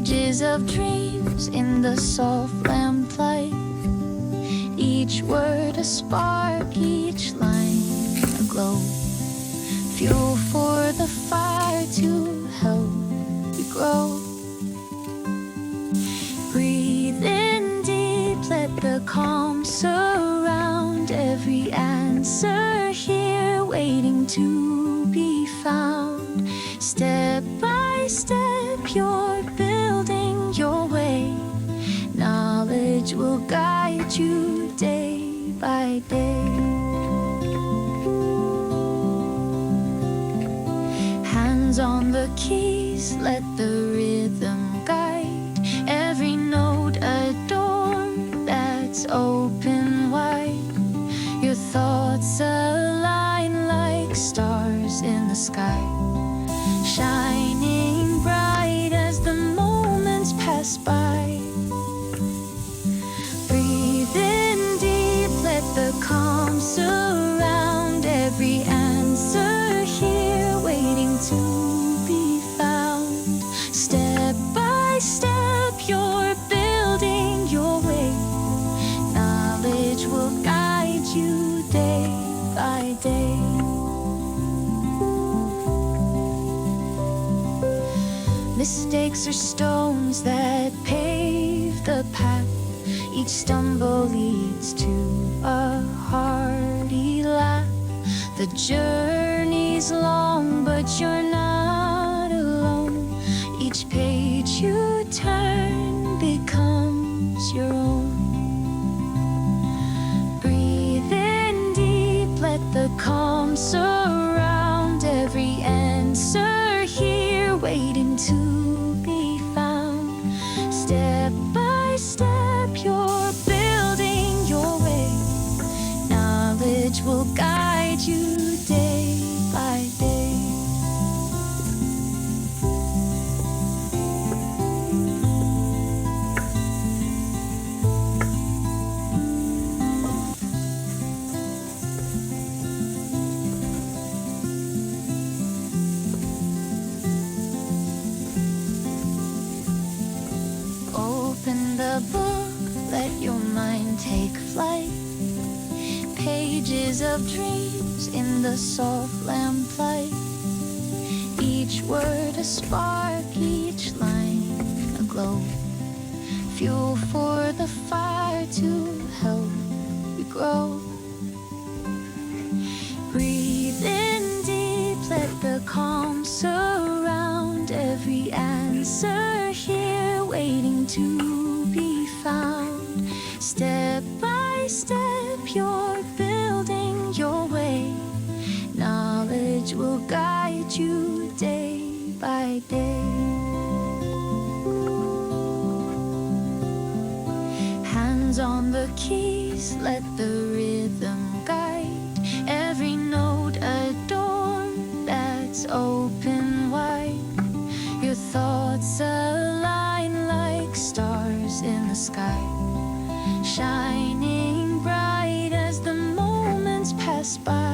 Pages of dreams in the soft lamplight, each word a spark, each line a glow, fuel for the fire to help you grow. Breathe in deep, let the calm surround, every answer here waiting to be found. Step by step you're building your way, knowledge will guide you day by day. Hands on the keys, let the rhythm guide, every note adorn that's open wide. Your thoughts align like stars in the sky, shining bright as the moments pass by. Breathe in deep, let the calm surround, every answer here waiting to be found. Step by step you're building your way, knowledge will guide you day by day. Mistakes are stones that pave the path, each stumble leads to a hearty laugh. The journey's long, but you're not alone, each page you turn becomes your own. Breathe in deep, let the calm surround, every answer here waiting to be found. Step by step you're building your way, knowledge will guide you day by day. Open the book, let your mind take flight, pages of dreams in the soft lamplight, each word a spark, each line a glow, fuel for the fire to help you grow. Breathe in deep, let the calm surround, every answer here waiting to be found. Step by step you're building your way, knowledge will guide you day by day. Hands on the keys, let the rhythm guide, every note adorn that's open wide. Your thoughts align like stars in the sky, shining bright as the moments pass by.